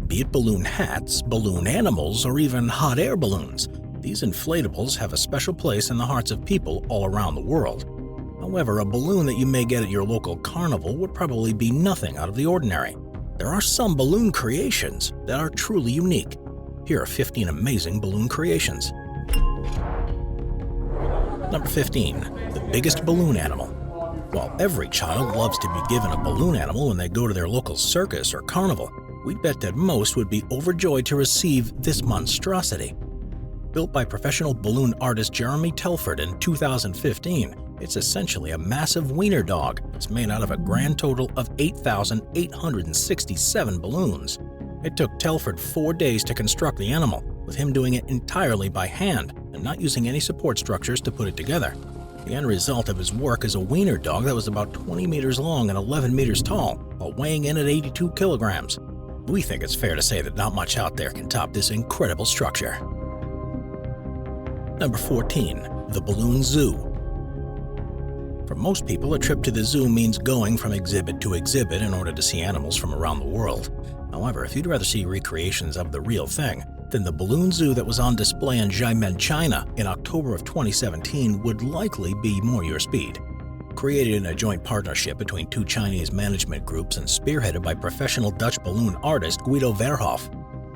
Be it balloon hats, balloon animals, or even hot air balloons, these inflatables have a special place in the hearts of people all around the world. However, a balloon that you may get at your local carnival would probably be nothing out of the ordinary. There are some balloon creations that are truly unique. Here are 15 amazing balloon creations. Number 15. The biggest balloon animal. While every child loves to be given a balloon animal when they go to their local circus or carnival, we'd bet that most would be overjoyed to receive this monstrosity. Built by professional balloon artist Jeremy Telford in 2015, it's essentially a massive wiener dog that's made out of a grand total of 8,867 balloons. It took Telford 4 days to construct the animal, with him doing it entirely by hand and not using any support structures to put it together. The end result of his work is a wiener dog that was about 20 meters long and 11 meters tall, while weighing in at 82 kilograms. We think it's fair to say that not much out there can top this incredible structure. Number 14. The Balloon Zoo. For most people, a trip to the zoo means going from exhibit to exhibit in order to see animals from around the world. However, if you'd rather see recreations of the real thing, then the balloon zoo that was on display in Xiamen, China in October of 2017 would likely be more your speed. Created in a joint partnership between two Chinese management groups and spearheaded by professional Dutch balloon artist Guido Verhoef,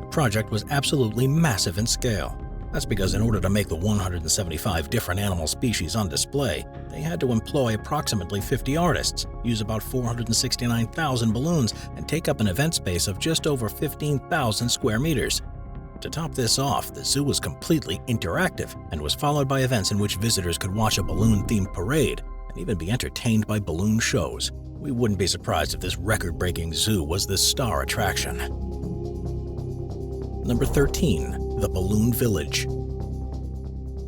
the project was absolutely massive in scale. That's because in order to make the 175 different animal species on display, they had to employ approximately 50 artists, use about 469,000 balloons, and take up an event space of just over 15,000 square meters. To top this off, the zoo was completely interactive and was followed by events in which visitors could watch a balloon-themed parade and even be entertained by balloon shows. We wouldn't be surprised if this record-breaking zoo was the star attraction. Number 13. The Balloon Village.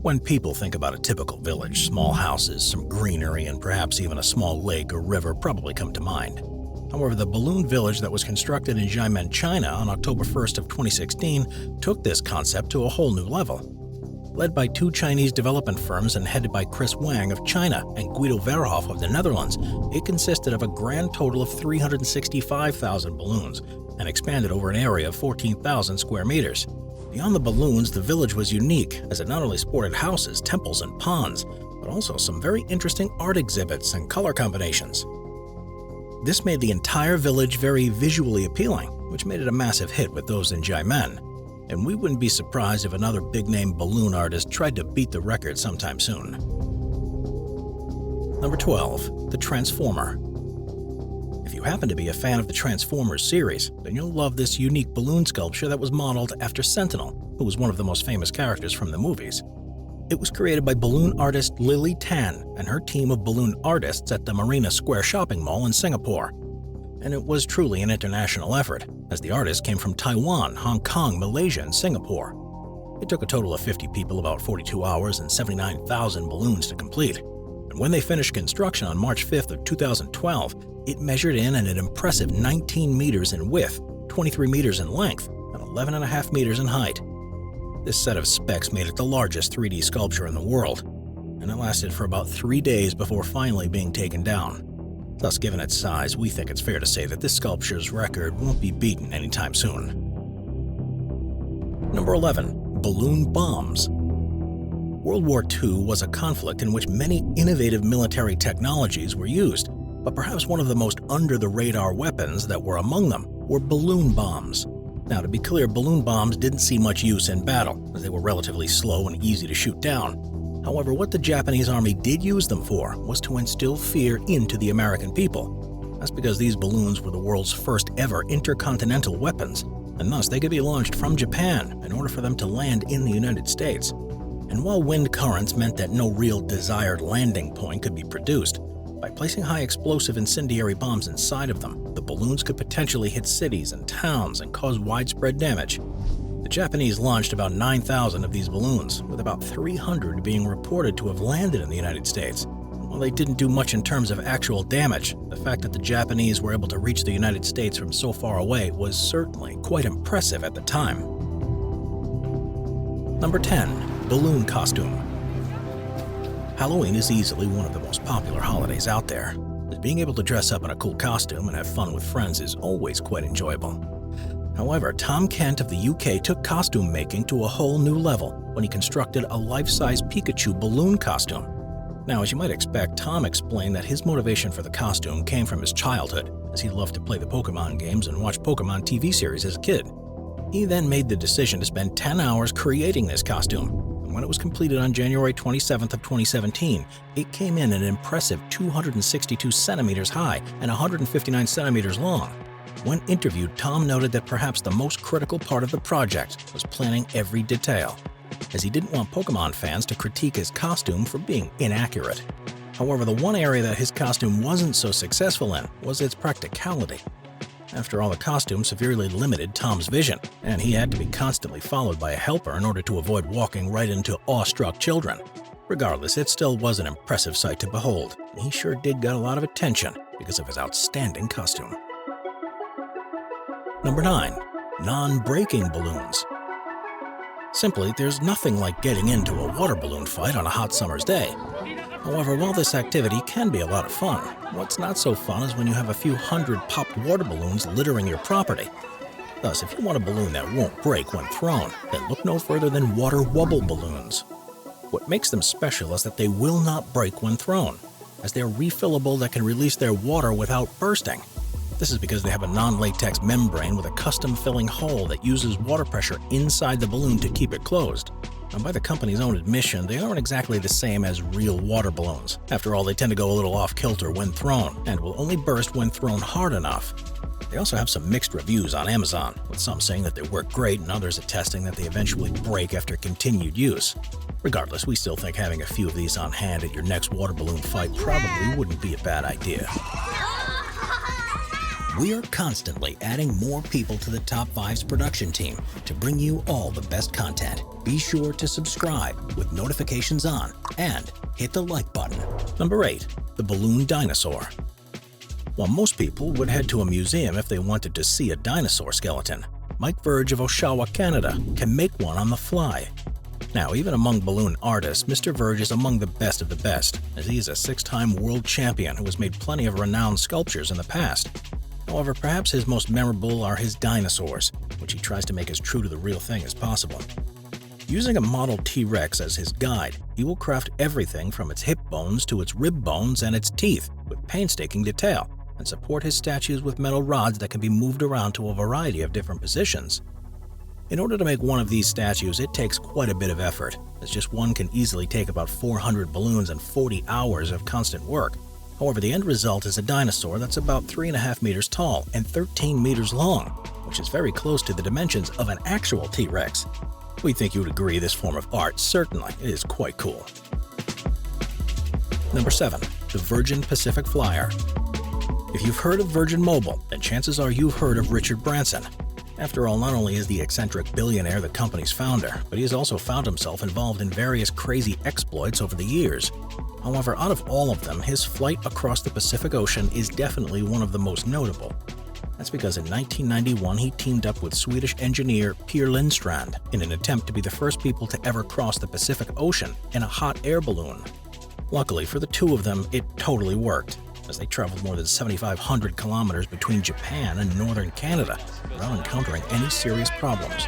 When people think about a typical village, small houses, some greenery, and perhaps even a small lake or river probably come to mind. However, the balloon village that was constructed in Xiamen, China on October 1st of 2016 took this concept to a whole new level. Led by two Chinese development firms and headed by Chris Wang of China and Guido Verhoef of the Netherlands, it consisted of a grand total of 365,000 balloons and expanded over an area of 14,000 square meters. Beyond the balloons, the village was unique as it not only sported houses, temples, and ponds, but also some very interesting art exhibits and color combinations. This made the entire village very visually appealing, which made it a massive hit with those in Xiamen. And we wouldn't be surprised if another big-name balloon artist tried to beat the record sometime soon. Number 12. The Transformer. If you happen to be a fan of the Transformers series, then you'll love this unique balloon sculpture that was modeled after Sentinel, who was one of the most famous characters from the movies. It was created by balloon artist Lily Tan and her team of balloon artists at the Marina Square shopping mall in Singapore. And it was truly an international effort, as the artists came from Taiwan, Hong Kong, Malaysia, and Singapore. It took a total of 50 people about 42 hours and 79,000 balloons to complete. And when they finished construction on March 5th of 2012, it measured in at an impressive 19 meters in width, 23 meters in length, and 11.5 meters in height. This set of specs made it the largest 3D sculpture in the world, and it lasted for about 3 days before finally being taken down. Thus, given its size, we think it's fair to say that this sculpture's record won't be beaten anytime soon. Number 11. Balloon Bombs. World War II was a conflict in which many innovative military technologies were used, but perhaps one of the most under-the-radar weapons that were among them were balloon bombs. Now, to be clear, balloon bombs didn't see much use in battle, as they were relatively slow and easy to shoot down. However, what the Japanese army did use them for was to instill fear into the American people. That's because these balloons were the world's first ever intercontinental weapons, and thus they could be launched from Japan in order for them to land in the United States. And while wind currents meant that no real desired landing point could be produced, by placing high explosive incendiary bombs inside of them, the balloons could potentially hit cities and towns and cause widespread damage. The Japanese launched about 9,000 of these balloons, with about 300 being reported to have landed in the United States. While they didn't do much in terms of actual damage, the fact that the Japanese were able to reach the United States from so far away was certainly quite impressive at the time. Number 10. Balloon Costume. Halloween is easily one of the most popular holidays out there, as being able to dress up in a cool costume and have fun with friends is always quite enjoyable. However, Tom Kent of the UK took costume making to a whole new level when he constructed a life-size Pikachu balloon costume. Now, as you might expect, Tom explained that his motivation for the costume came from his childhood, as he loved to play the Pokemon games and watch Pokemon TV series as a kid. He then made the decision to spend 10 hours creating this costume, and when it was completed on January 27th of 2017, it came in an impressive 262 centimeters high and 159 centimeters long. When interviewed, Tom noted that perhaps the most critical part of the project was planning every detail, as he didn't want Pokemon fans to critique his costume for being inaccurate. However, the one area that his costume wasn't so successful in was its practicality. After all, the costume severely limited Tom's vision, and he had to be constantly followed by a helper in order to avoid walking right into awestruck children. Regardless, it still was an impressive sight to behold, and he sure did get a lot of attention because of his outstanding costume. Number 9. Non-breaking balloons. Simply, there's nothing like getting into a water balloon fight on a hot summer's day. However, while this activity can be a lot of fun, what's not so fun is when you have a few hundred popped water balloons littering your property. Thus, if you want a balloon that won't break when thrown, then look no further than water wubble balloons. What makes them special is that they will not break when thrown, as they are refillable that can release their water without bursting. This is because they have a non-latex membrane with a custom filling hole that uses water pressure inside the balloon to keep it closed. And by the company's own admission, they aren't exactly the same as real water balloons. After all, they tend to go a little off-kilter when thrown, and will only burst when thrown hard enough. They also have some mixed reviews on Amazon, with some saying that they work great and others attesting that they eventually break after continued use. Regardless, we still think having a few of these on hand at your next water balloon fight probably wouldn't be a bad idea. We are constantly adding more people to the Top 5's production team to bring you all the best content. Be sure to subscribe with notifications on and hit the like button. Number 8. The Balloon Dinosaur. While most people would head to a museum if they wanted to see a dinosaur skeleton, Mike Verge of Oshawa, Canada can make one on the fly. Now, even among balloon artists, Mr. Verge is among the best of the best, as he is a 6-time world champion who has made plenty of renowned sculptures in the past. However, perhaps his most memorable are his dinosaurs, which he tries to make as true to the real thing as possible. Using a model T-Rex as his guide, he will craft everything from its hip bones to its rib bones and its teeth with painstaking detail, and support his statues with metal rods that can be moved around to a variety of different positions. In order to make one of these statues, it takes quite a bit of effort, as just one can easily take about 400 balloons and 40 hours of constant work. However, the end result is a dinosaur that's about 3.5 meters tall and 13 meters long, which is very close to the dimensions of an actual T-Rex. We think you would agree this form of art certainly is quite cool. Number 7. The Virgin Pacific Flyer. If you've heard of Virgin Mobile, then chances are you've heard of Richard Branson. After all, not only is the eccentric billionaire the company's founder, but he has also found himself involved in various crazy exploits over the years. However, out of all of them, his flight across the Pacific Ocean is definitely one of the most notable. That's because in 1991 he teamed up with Swedish engineer Per Lindstrand in an attempt to be the first people to ever cross the Pacific Ocean in a hot air balloon. Luckily for the two of them, it totally worked, as they traveled more than 7,500 kilometers between Japan and northern Canada without encountering any serious problems.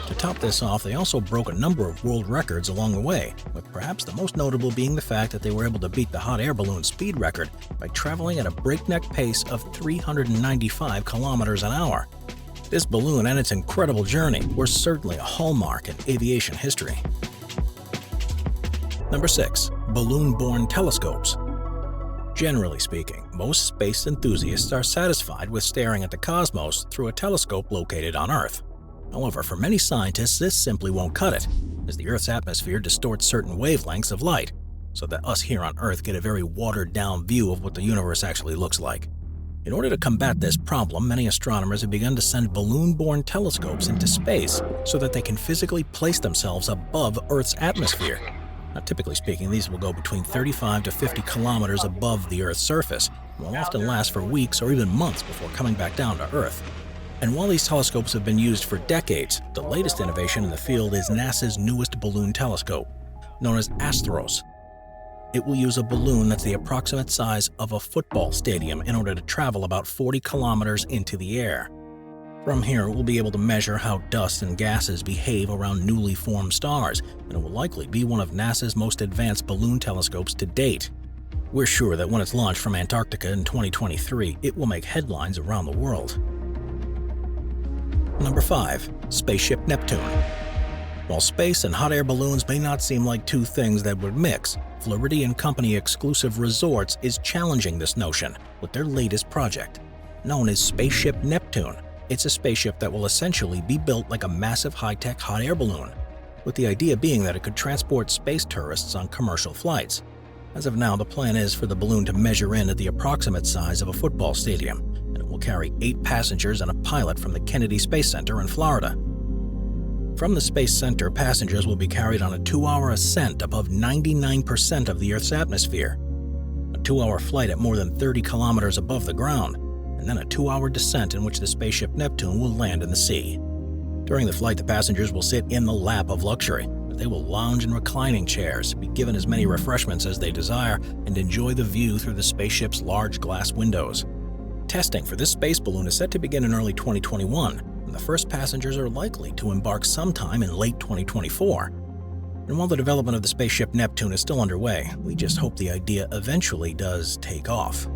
To top this off, they also broke a number of world records along the way, with perhaps the most notable being the fact that they were able to beat the hot air balloon speed record by traveling at a breakneck pace of 395 kilometers an hour. This balloon and its incredible journey were certainly a hallmark in aviation history. Number 6. Balloon-borne telescopes. Generally speaking, most space enthusiasts are satisfied with staring at the cosmos through a telescope located on Earth. However, for many scientists, this simply won't cut it, as the Earth's atmosphere distorts certain wavelengths of light, so that us here on Earth get a very watered-down view of what the universe actually looks like. In order to combat this problem, many astronomers have begun to send balloon-borne telescopes into space so that they can physically place themselves above Earth's atmosphere. Now, typically speaking, these will go between 35 to 50 kilometers above the Earth's surface, and will often last for weeks or even months before coming back down to Earth. And while these telescopes have been used for decades, the latest innovation in the field is NASA's newest balloon telescope, known as Astros. It will use a balloon that's the approximate size of a football stadium in order to travel about 40 kilometers into the air. From here, we'll be able to measure how dust and gases behave around newly formed stars, and it will likely be one of NASA's most advanced balloon telescopes to date. We're sure that when it's launched from Antarctica in 2023, it will make headlines around the world. Number 5. Spaceship Neptune. While space and hot air balloons may not seem like two things that would mix, Floridian company Exclusive Resorts is challenging this notion with their latest project, known as Spaceship Neptune. It's a spaceship that will essentially be built like a massive high-tech hot air balloon, with the idea being that it could transport space tourists on commercial flights. As of now, the plan is for the balloon to measure in at the approximate size of a football stadium, and it will carry 8 passengers and a pilot from the Kennedy Space Center in Florida. From the Space Center, passengers will be carried on a 2-hour ascent above 99% of the Earth's atmosphere, a 2-hour flight at more than 30 kilometers above the ground, and then a 2-hour descent in which the Spaceship Neptune will land in the sea. During the flight, the passengers will sit in the lap of luxury, but they will lounge in reclining chairs, be given as many refreshments as they desire, and enjoy the view through the spaceship's large glass windows. Testing for this space balloon is set to begin in early 2021, and the first passengers are likely to embark sometime in late 2024. And while the development of the Spaceship Neptune is still underway, we just hope the idea eventually does take off.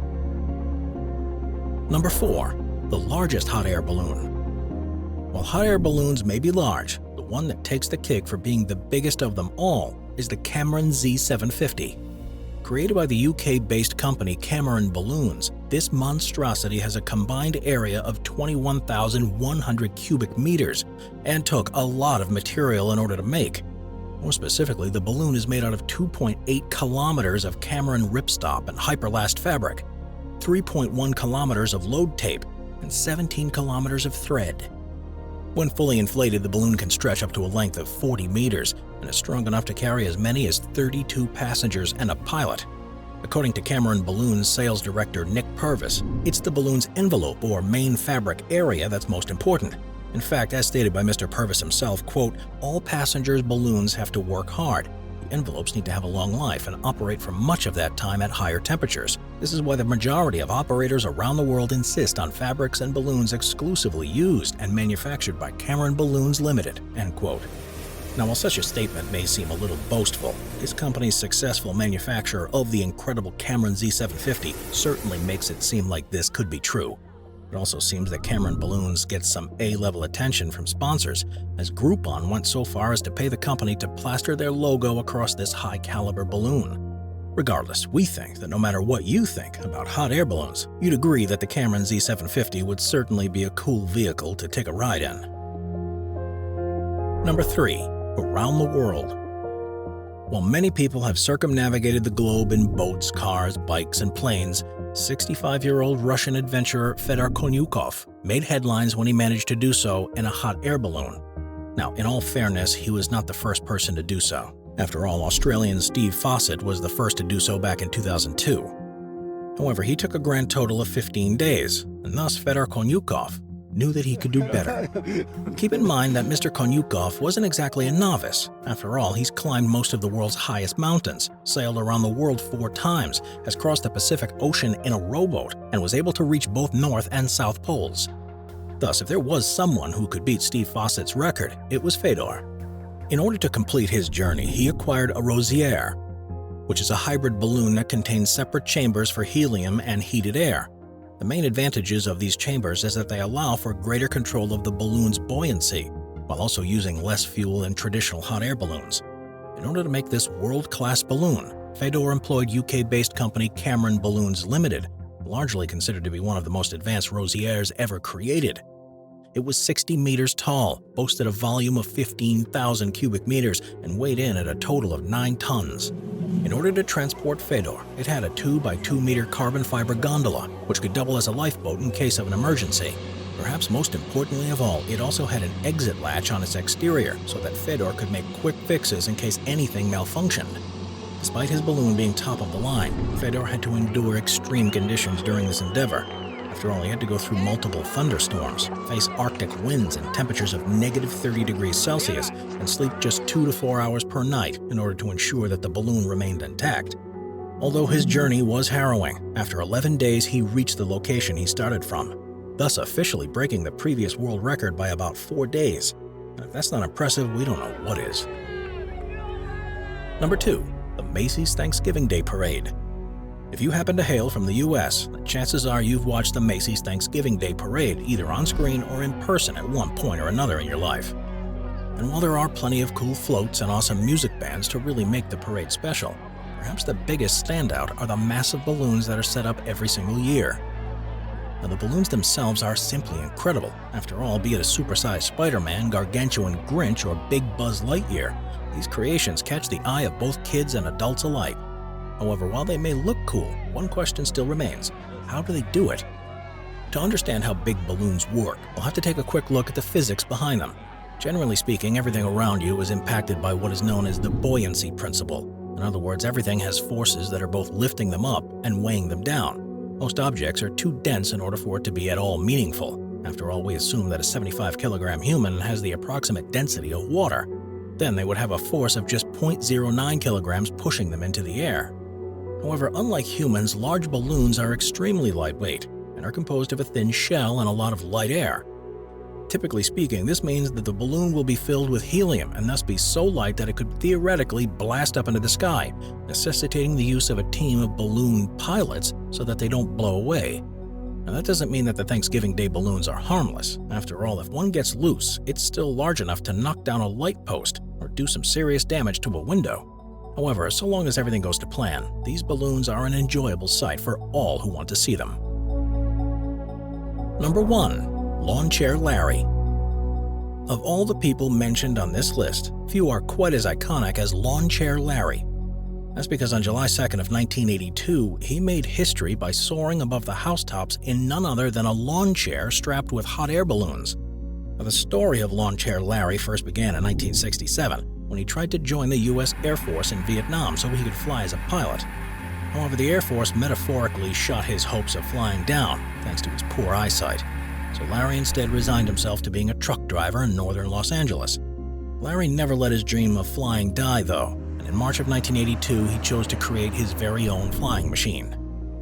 Number 4. The largest hot air balloon. While hot air balloons may be large, the one that takes the cake for being the biggest of them all is the Cameron Z750. Created by the UK-based company Cameron Balloons, this monstrosity has a combined area of 21,100 cubic meters and took a lot of material in order to make. More specifically, the balloon is made out of 2.8 kilometers of Cameron ripstop and hyperlast fabric, 3.1 kilometers of load tape, and 17 kilometers of thread. When fully inflated, the balloon can stretch up to a length of 40 meters and is strong enough to carry as many as 32 passengers and a pilot. According to Cameron Balloons sales director Nick Purvis, it's the balloon's envelope or main fabric area that's most important. In fact, as stated by Mr. Purvis himself, quote, "All passengers' balloons have to work hard. The envelopes need to have a long life and operate for much of that time at higher temperatures. This is why the majority of operators around the world insist on fabrics and balloons exclusively used and manufactured by Cameron Balloons Limited," end quote. Now, while such a statement may seem a little boastful, this company's successful manufacture of the incredible Cameron Z750 certainly makes it seem like this could be true. It also seems that Cameron Balloons gets some A-level attention from sponsors, as Groupon went so far as to pay the company to plaster their logo across this high-caliber balloon. Regardless, we think that no matter what you think about hot air balloons, you'd agree that the Cameron Z750 would certainly be a cool vehicle to take a ride in. Number 3. Around the world. While many people have circumnavigated the globe in boats, cars, bikes, and planes, 65-year-old Russian adventurer Fedor Konyukov made headlines when he managed to do so in a hot air balloon. Now, in all fairness, he was not the first person to do so. After all, Australian Steve Fawcett was the first to do so back in 2002. However, he took a grand total of 15 days, and thus Fedor Konyukov knew that he could do better. Keep in mind that Mr. Konyukov wasn't exactly a novice. After all, he's climbed most of the world's highest mountains, sailed around the world 4 times, has crossed the Pacific Ocean in a rowboat, and was able to reach both North and South Poles. Thus, if there was someone who could beat Steve Fawcett's record, it was Fedor. In order to complete his journey, he acquired a Rosier, which is a hybrid balloon that contains separate chambers for helium and heated air. The main advantages of these chambers is that they allow for greater control of the balloon's buoyancy, while also using less fuel than traditional hot air balloons. In order to make this world-class balloon, Fedor employed UK-based company Cameron Balloons Limited, largely considered to be one of the most advanced Rosiers ever created. It was 60 meters tall, boasted a volume of 15,000 cubic meters, and weighed in at a total of 9 tons. In order to transport Fedor, it had a 2 by 2 meter carbon fiber gondola, which could double as a lifeboat in case of an emergency. Perhaps most importantly of all, it also had an exit latch on its exterior so that Fedor could make quick fixes in case anything malfunctioned. Despite his balloon being top of the line, Fedor had to endure extreme conditions during this endeavor. After all, he had to go through multiple thunderstorms, face Arctic winds and temperatures of -30 degrees Celsius, and sleep just 2 to 4 hours per night in order to ensure that the balloon remained intact. Although his journey was harrowing, after 11 days he reached the location he started from. thus officially breaking the previous world record by about 4 days. And if that's not impressive, we don't know what is. Number 2. The Macy's Thanksgiving Day Parade. If you happen to hail from the US, the chances are you've watched the Macy's Thanksgiving Day Parade either on screen or in person at one point or another in your life. And while there are plenty of cool floats and awesome music bands to really make the parade special, perhaps the biggest standout are the massive balloons that are set up every single year. Now, the balloons themselves are simply incredible. After all, be it a supersized Spider-Man, gargantuan Grinch, or Big Buzz Lightyear, these creations catch the eye of both kids and adults alike. However, while they may look cool, one question still remains: how do they do it? To understand how big balloons work, we'll have to take a quick look at the physics behind them. Generally speaking, everything around you is impacted by what is known as the buoyancy principle. In other words, everything has forces that are both lifting them up and weighing them down. Most objects are too dense in order for it to be at all meaningful. After all, we assume that a 75-kilogram human has the approximate density of water. Then they would have a force of just 0.09 kilograms pushing them into the air. However, unlike humans, large balloons are extremely lightweight and are composed of a thin shell and a lot of light air. Typically speaking, this means that the balloon will be filled with helium and thus be so light that it could theoretically blast up into the sky, necessitating the use of a team of balloon pilots so that they don't blow away. Now, that doesn't mean that the Thanksgiving Day balloons are harmless. After all, if one gets loose, it's still large enough to knock down a light post or do some serious damage to a window. However, so long as everything goes to plan, these balloons are an enjoyable sight for all who want to see them. Number 1. Lawnchair Larry. Of all the people mentioned on this list, few are quite as iconic as Lawnchair Larry. That's because on July 2nd of 1982, he made history by soaring above the housetops in none other than a lawn chair strapped with hot air balloons. Now, the story of Lawnchair Larry first began in 1967, when he tried to join the US Air Force in Vietnam so he could fly as a pilot. However, the Air Force metaphorically shot his hopes of flying down, thanks to his poor eyesight. So Larry instead resigned himself to being a truck driver in northern Los Angeles. Larry never let his dream of flying die, though, and in March of 1982 he chose to create his very own flying machine.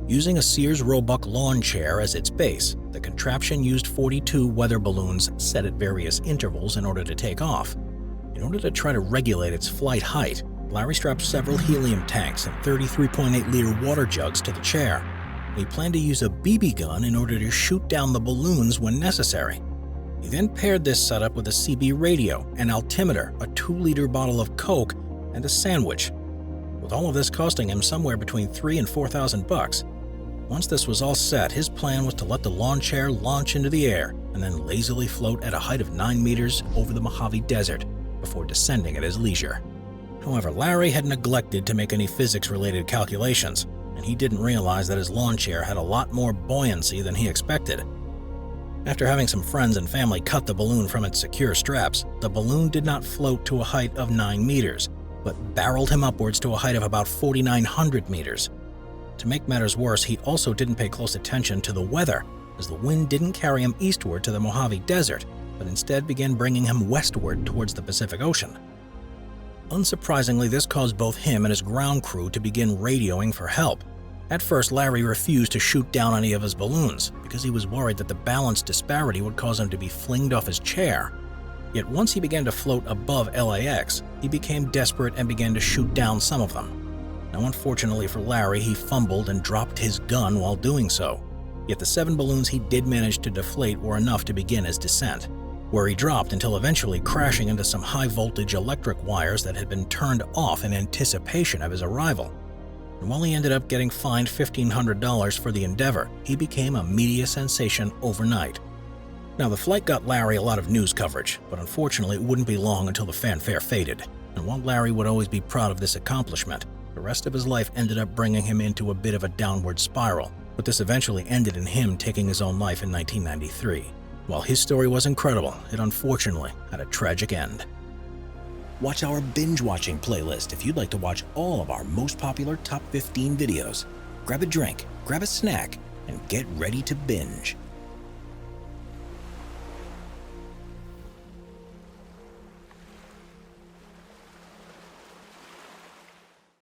Using a Sears Roebuck lawn chair as its base, the contraption used 42 weather balloons set at various intervals in order to take off. In order to try to regulate its flight height, Larry strapped several helium tanks and 33.8-liter water jugs to the chair. He planned to use a BB gun in order to shoot down the balloons when necessary. He then paired this setup with a CB radio, an altimeter, a 2-liter bottle of Coke, and a sandwich, with all of this costing him somewhere between $3,000 and $4,000. Once this was all set, his plan was to let the lawn chair launch into the air and then lazily float at a height of 9 meters over the Mojave Desert before descending at his leisure. However, Larry had neglected to make any physics-related calculations, and he didn't realize that his lawn chair had a lot more buoyancy than he expected. After having some friends and family cut the balloon from its secure straps, the balloon did not float to a height of 9 meters, but barreled him upwards to a height of about 4,900 meters. To make matters worse, he also didn't pay close attention to the weather, as the wind didn't carry him eastward to the Mojave Desert, but instead began bringing him westward towards the Pacific Ocean. Unsurprisingly, this caused both him and his ground crew to begin radioing for help. At first, Larry refused to shoot down any of his balloons because he was worried that the balance disparity would cause him to be flinged off his chair. Yet once he began to float above LAX, he became desperate and began to shoot down some of them. Now, unfortunately for Larry, he fumbled and dropped his gun while doing so. Yet the 7 balloons he did manage to deflate were enough to begin his descent, where he dropped until eventually crashing into some high-voltage electric wires that had been turned off in anticipation of his arrival. And while he ended up getting fined $1,500 for the endeavor, he became a media sensation overnight. Now, the flight got Larry a lot of news coverage, but unfortunately it wouldn't be long until the fanfare faded. And while Larry would always be proud of this accomplishment, the rest of his life ended up bringing him into a bit of a downward spiral, but this eventually ended in him taking his own life in 1993. While his story was incredible, it unfortunately had a tragic end. Watch our binge-watching playlist if you'd like to watch all of our most popular top 15 videos. Grab a drink, grab a snack, and get ready to binge.